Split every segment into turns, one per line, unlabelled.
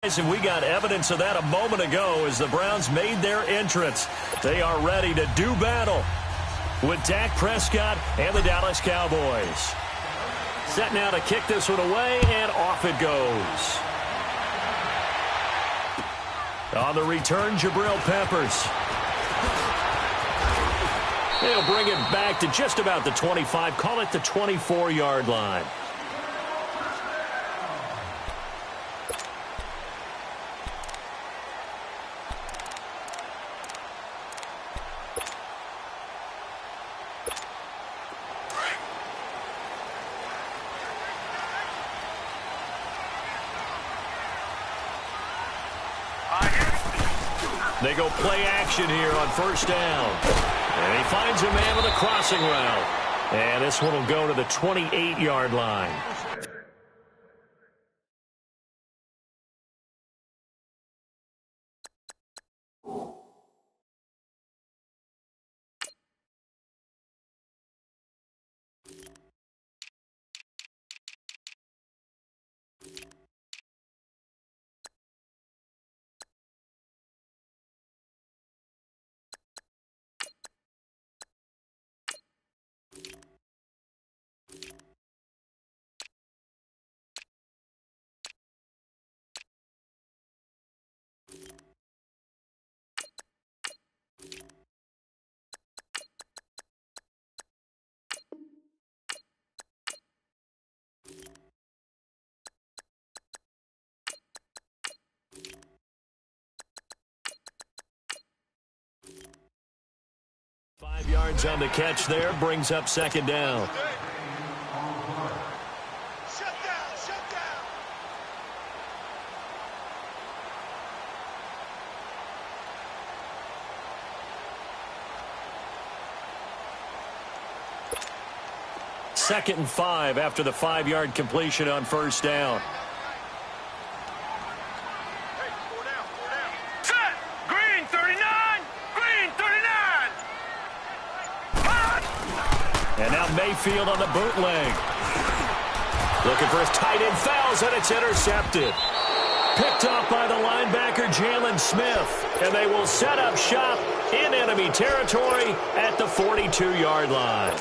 And we got evidence of that a moment ago as the Browns made their entrance. They are ready to do battle with Dak Prescott and the Dallas Cowboys. Set now to kick this one away, and off it goes. On the return, Jabril Peppers. They'll bring it back to just about the 25, call it the 24-yard line. They go play action here on first down. And he finds a man with a crossing route. And this one will go to the 28-yard line. Yards on the catch there, brings up second down.
Shut down.
Second and 5 after the 5-yard completion on first down. And now Mayfield on the bootleg. Looking for his tight end, fouls, and it's intercepted. Picked off by the linebacker, Jalen Smith. And they will set up shop in enemy territory at the 42-yard line.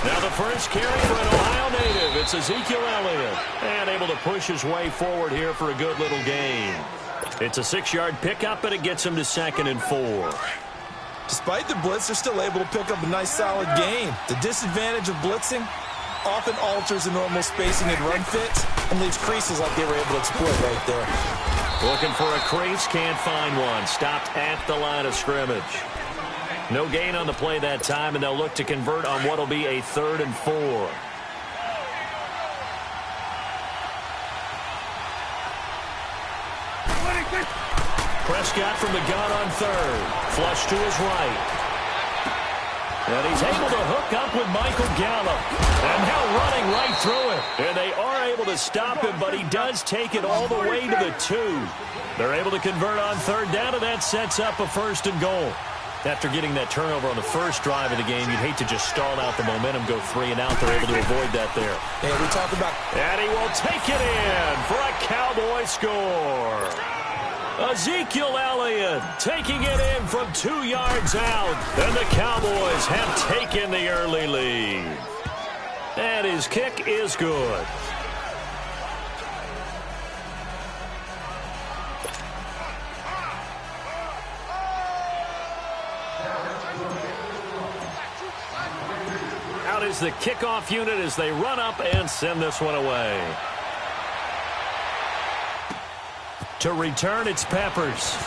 Now the first carry for an Ohio native. It's Ezekiel Elliott. And able to push his way forward here for a good little gain. It's a 6-yard pickup, but it gets him to 2nd and 4.
Despite the blitz, they're still able to pick up a nice solid gain. The disadvantage of blitzing often alters the normal spacing and run fits and leaves creases like they were able to exploit right there.
Looking for a crease, can't find one. Stopped at the line of scrimmage. No gain on the play that time, and they'll look to convert on what will be a 3rd and 4. Prescott from the gun on 3rd. Flush to his right. And he's able to hook up with Michael Gallup. And now running right through it. And they are able to stop him, but he does take it all the way to the 2. They're able to convert on 3rd down, and that sets up a 1st and goal. After getting that turnover on the first drive of the game, you'd hate to just stall out the momentum, go 3 and out. They're able to avoid that there.
And we talk about...
And he will take it in for a Cowboy score. Ezekiel Elliott taking it in from 2 yards out. And the Cowboys have taken the early lead. And his kick is good. Out is the kickoff unit as they run up and send this one away. To return, it's Peppers.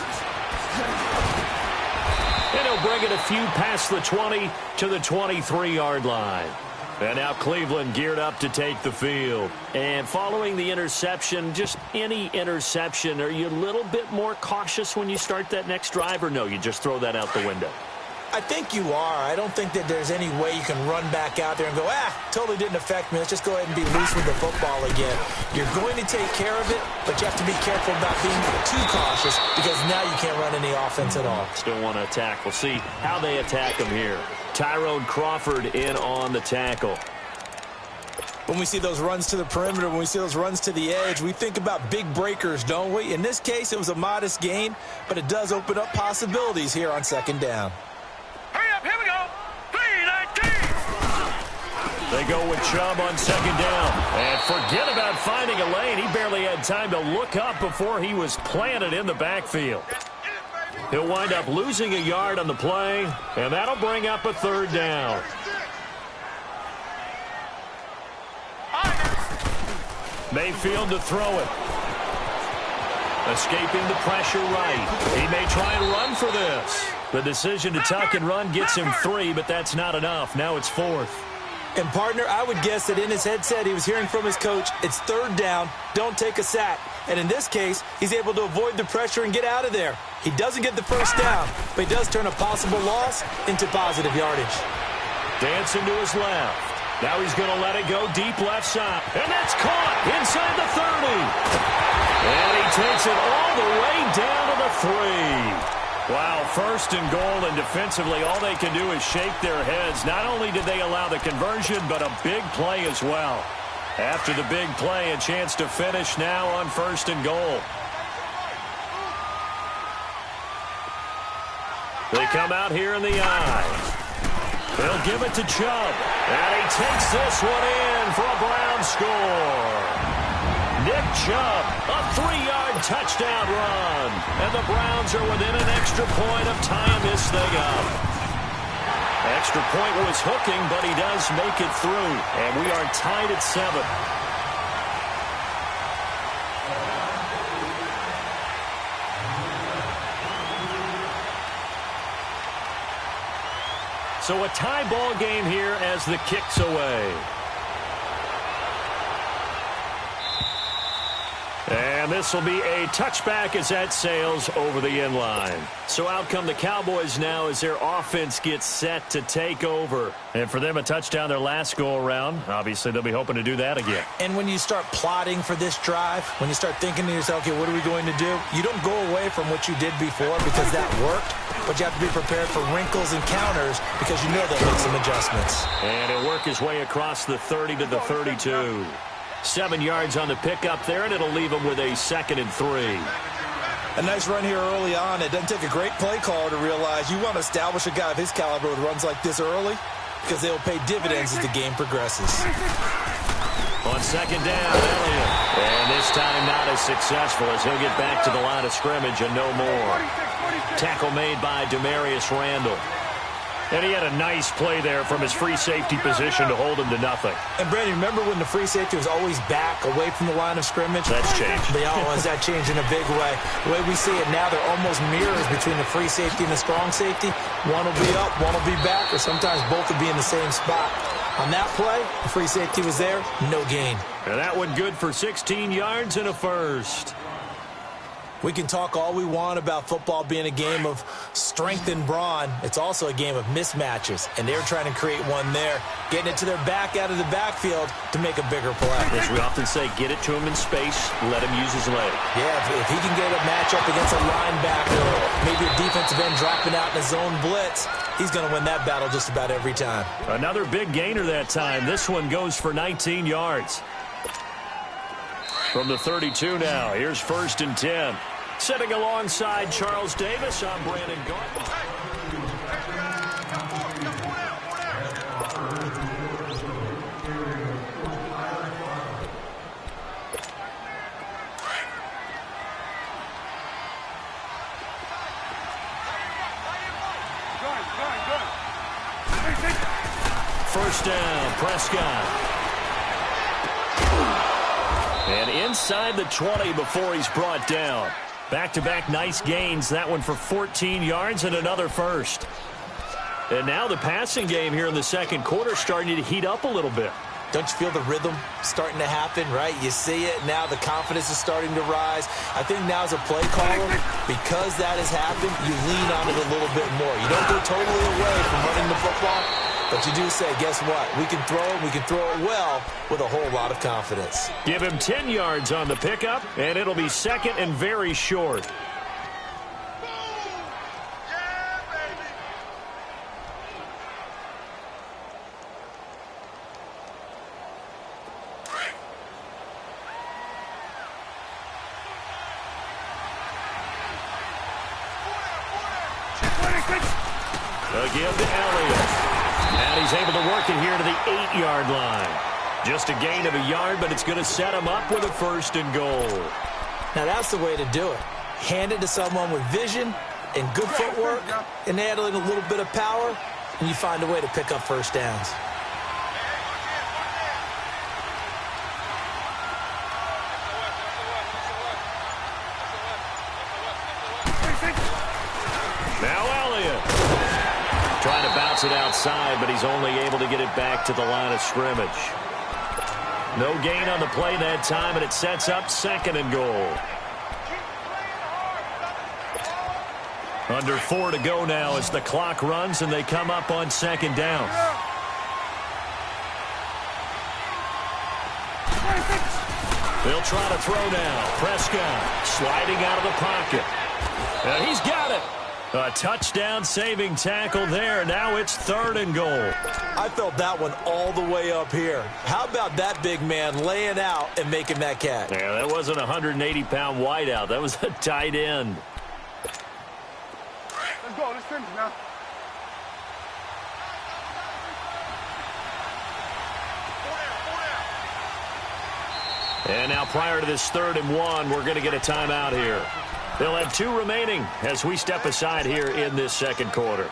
And he'll bring it a few past the 20 to the 23-yard line. And now Cleveland geared up to take the field. And following the interception, just any interception, are you a little bit more cautious when you start that next drive, or no, you just throw that out the window?
I think you are. I don't think that there's any way you can run back out there and go, totally didn't affect me. Let's just go ahead and be loose with the football again. You're going to take care of it, but you have to be careful about being too cautious because now you can't run any offense at all.
Still want to attack. We'll see how they attack him here. Tyrone Crawford in on the tackle.
When we see those runs to the perimeter, when we see those runs to the edge, we think about big breakers, don't we? In this case, it was a modest gain, but it does open up possibilities here on second down.
Hurry up, here we go. 3-19.
They go with Chubb on second down. And forget about finding a lane. He barely had time to look up before he was planted in the backfield. He'll wind up losing a yard on the play, and that'll bring up a third down. Mayfield to throw it. Escaping the pressure right. He may try and run for this. The decision to tuck and run gets him 3, but that's not enough. Now it's 4th.
And, partner, I would guess that in his headset he was hearing from his coach, it's third down, don't take a sack. And in this case, he's able to avoid the pressure and get out of there. He doesn't get the first down, but he does turn a possible loss into positive yardage.
Dancing to his left. Now he's going to let it go deep left side. And that's caught inside the 30. And he takes it all the way down to the 3. Wow, first and goal, and defensively all they can do is shake their heads. Not only did they allow the conversion, but a big play as well. After the big play, a chance to finish now on first and goal. They come out here in the eye. They'll give it to Chubb. And he takes this one in for a Brown score. Nick Chubb, a 3-yard touchdown run. And the Browns are within an extra point of tying this thing up. Extra point was hooking, but he does make it through. And we are tied at 7. So a tie ball game here as the kick's away. And this will be a touchback as that sails over the end line. So out come the Cowboys now as their offense gets set to take over. And for them, a touchdown their last go-around. Obviously, they'll be hoping to do that again.
And when you start plotting for this drive, when you start thinking to yourself, okay, what are we going to do? You don't go away from what you did before because that worked. But you have to be prepared for wrinkles and counters because you know they'll make some adjustments.
And he'll work his way across the 30 to the 32. 7 yards on the pickup there, and it'll leave him with a 2nd and 3.
A nice run here early on. It doesn't take a great play caller to realize you want to establish a guy of his caliber with runs like this early because they will pay dividends as the game progresses.
On second down, Elliott. And this time not as successful as he'll get back to the line of scrimmage and no more. Tackle made by Demarius Randall. And he had a nice play there from his free safety position to hold him to nothing.
And, Brandon, remember when the free safety was always back away from the line of scrimmage?
That's changed.
That changed in a big way. The way we see it now, they're almost mirrors between the free safety and the strong safety. One will be up, one will be back, or sometimes both will be in the same spot. On that play, the free safety was there, no gain.
And that one good for 16 yards and a first.
We can talk all we want about football being a game of strength and brawn. It's also a game of mismatches, and they're trying to create one there, getting it to their back out of the backfield to make a bigger play.
As we often say, get it to him in space, let him use his leg.
Yeah, if he can get a matchup against a linebacker or maybe a defensive end dropping out in a zone blitz, he's going to win that battle just about every time.
Another big gainer that time. This one goes for 19 yards. From the 32 now, here's 1st and 10. Sitting alongside Charles Davis, I'm Brandon Garden. First down, Prescott. And inside the 20 before he's brought down. Back-to-back nice gains. That one for 14 yards and another first. And now the passing game here in the second quarter starting to heat up a little bit.
Don't you feel the rhythm starting to happen, right? You see it, now the confidence is starting to rise. I think now as a play caller, because that has happened, you lean on it a little bit more. You don't go totally away from running the football, but you do say, guess what? We can throw it well with a whole lot of confidence.
Give him 10 yards on the pickup, and it'll be second and very short. Again to Elliott. And he's able to work it here to the 8-yard line. Just a gain of a yard, but it's going to set him up with a 1st and goal.
Now that's the way to do it. Hand it to someone with vision and good footwork and add in a little bit of power, and you find a way to pick up first downs.
Now Elliott. Trying to bounce it outside, but he's only able to get it back to the line of scrimmage. No gain on the play that time, and it sets up 2nd and goal. Under 4 to go now as the clock runs, and they come up on 2nd down. They'll try to throw now. Prescott sliding out of the pocket. And he's got it. A touchdown-saving tackle there. Now it's 3rd and goal.
I felt that one all the way up here. How about that big man laying out and making that catch?
Yeah, that wasn't a 180-pound wideout. That was a tight end.
Let's go. Let's finish now.
And now prior to this 3rd and 1, we're going to get a timeout here. They'll have 2 remaining as we step aside here in this 2nd quarter.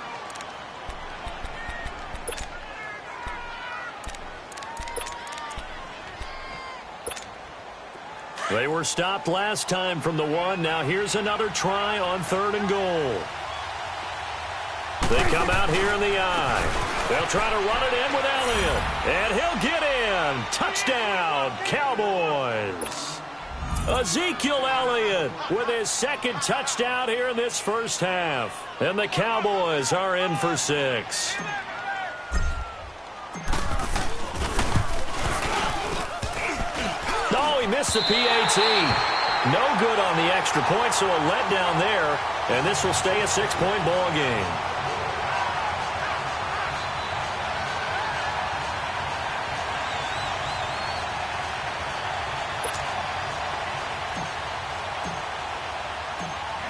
They were stopped last time from the 1. Now here's another try on 3rd and goal. They come out here in the I. They'll try to run it in with Elliott. And he'll get in. Touchdown, Cowboys. Ezekiel Elliott with his 2nd touchdown here in this first half. And the Cowboys are in for 6. Oh, he missed the PAT. No good on the extra point, so a letdown there. And this will stay a 6-point ball game.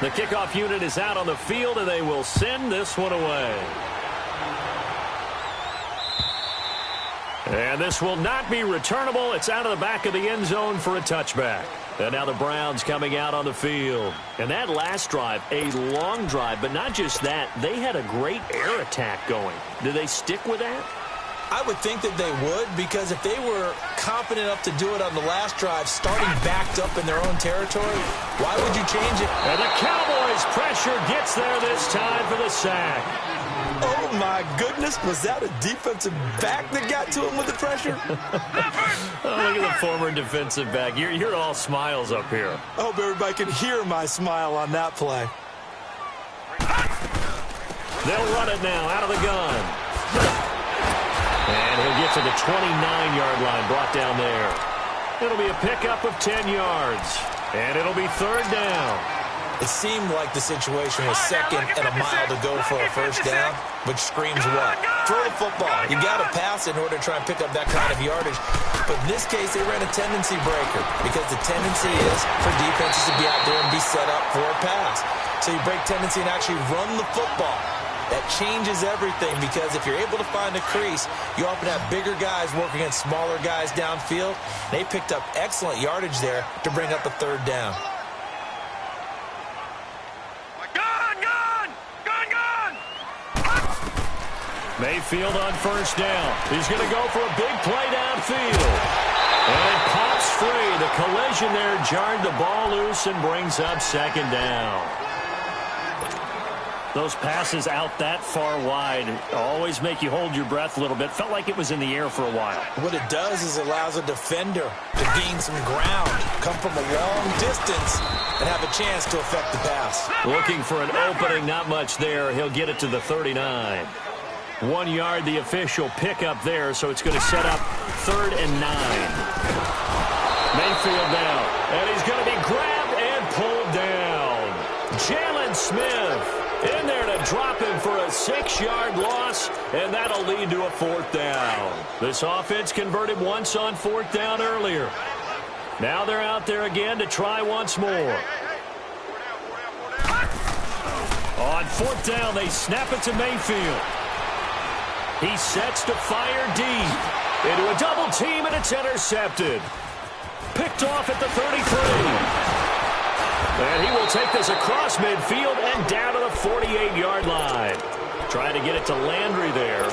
The kickoff unit is out on the field, and they will send this one away. And this will not be returnable. It's out of the back of the end zone for a touchback. And now the Browns coming out on the field. And that last drive, a long drive, but not just that. They had a great air attack going. Do they stick with that?
I would think that they would, because if they were confident enough to do it on the last drive, starting backed up in their own territory, why would you change it?
And the Cowboys' pressure gets there this time for the sack.
Oh, my goodness. Was that a defensive back that got to him with the pressure?
Oh, look at the former defensive back. You're all smiles up here.
I hope everybody can hear my smile on that play.
They'll run it now out of the gun. And he'll get to the 29-yard line, brought down there. It'll be a pickup of 10 yards. And it'll be 3rd down.
It seemed like the situation was 2nd and a mile to go for a first down, which screams what? Throw the football. You got to pass in order to try and pick up that kind of yardage. But in this case, they ran a tendency breaker, because the tendency is for defenses to be out there and be set up for a pass. So you break tendency and actually run the football. That changes everything, because if you're able to find a crease, you often have bigger guys working against smaller guys downfield. They picked up excellent yardage there to bring up the 3rd down.
Mayfield on first down. He's going to go for a big play downfield. And it pops free. The collision there jarred the ball loose and brings up 2nd down. Those passes out that far wide always make you hold your breath a little bit. Felt like it was in the air for a while.
What it does is allows a defender to gain some ground, come from a long distance, and have a chance to affect the pass.
Looking for an opening, not much there. He'll get it to the 39. 1 yard, the official pickup there, so it's going to set up 3rd and 9. Mayfield now, and he's going to be grabbed and pulled down. Jalen Smith in there to drop him for a 6-yard loss, and that'll lead to a 4th down. This offense converted once on 4th down earlier. Now they're out there again to try once more. On 4th down, they snap it to Mayfield. He sets to fire deep into a double team, and it's intercepted. Picked off at the 33. And he will take this across midfield and down to the 48-yard line. Trying to get it to Landry there.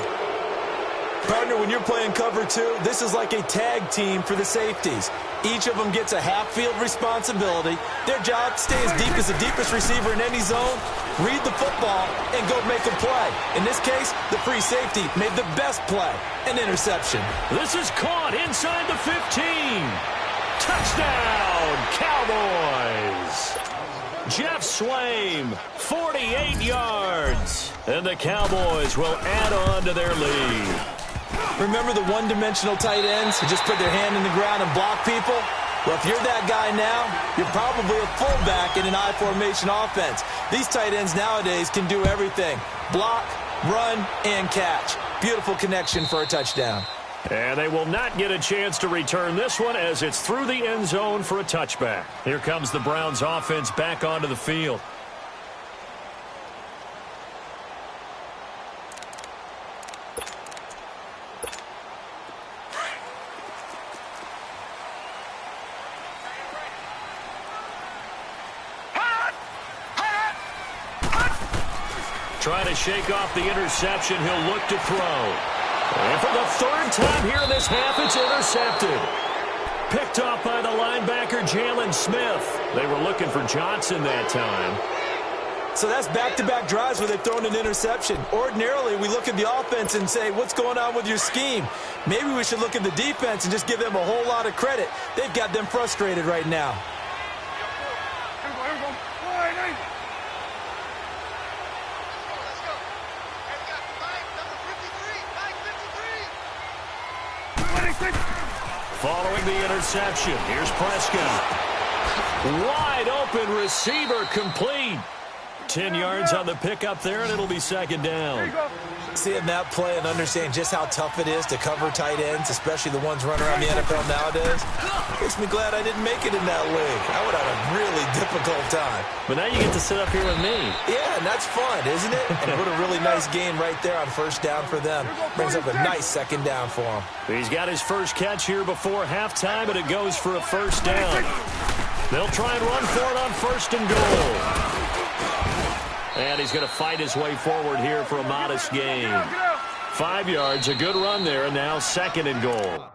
Partner, when you're playing cover 2, this is like a tag team for the safeties. Each of them gets a half-field responsibility. Their job, stay as deep as the deepest receiver in any zone, read the football, and go make a play. In this case, the free safety made the best play, an interception.
This is caught inside the 15. Touchdown, Cowboys. Jeff Swaim, 48 yards. And the Cowboys will add on to their lead.
Remember the one-dimensional tight ends who just put their hand in the ground and block people? Well, if you're that guy now, you're probably a fullback in an I-formation offense. These tight ends nowadays can do everything. Block, run, and catch. Beautiful connection for a touchdown.
And they will not get a chance to return this one as it's through the end zone for a touchback. Here comes the Browns offense back onto the field. Trying to shake off the interception. He'll look to throw. And for the 3rd time here in this half, it's intercepted. Picked off by the linebacker, Jalen Smith. They were looking for Johnson that time.
So that's back-to-back drives where they've thrown an interception. Ordinarily, we look at the offense and say, what's going on with your scheme? Maybe we should look at the defense and just give them a whole lot of credit. They've got them frustrated right now.
Following the interception, here's Prescott. Wide open receiver, complete. 10 yards on the pickup there, and it'll be 2nd down.
Seeing that play and understanding just how tough it is to cover tight ends, especially the ones running around the NFL nowadays, makes me glad I didn't make it in that league. I would have a really difficult time.
But now you get to sit up here with me.
Yeah, and that's fun, isn't it? And put a really nice gain right there on 1st down for them. Brings up a nice 2nd down for him.
He's got his first catch here before halftime, and it goes for a 1st down. They'll try and run for it on 1st and goal. And he's going to fight his way forward here for a modest gain. 5 yards, a good run there, and now 2nd and goal.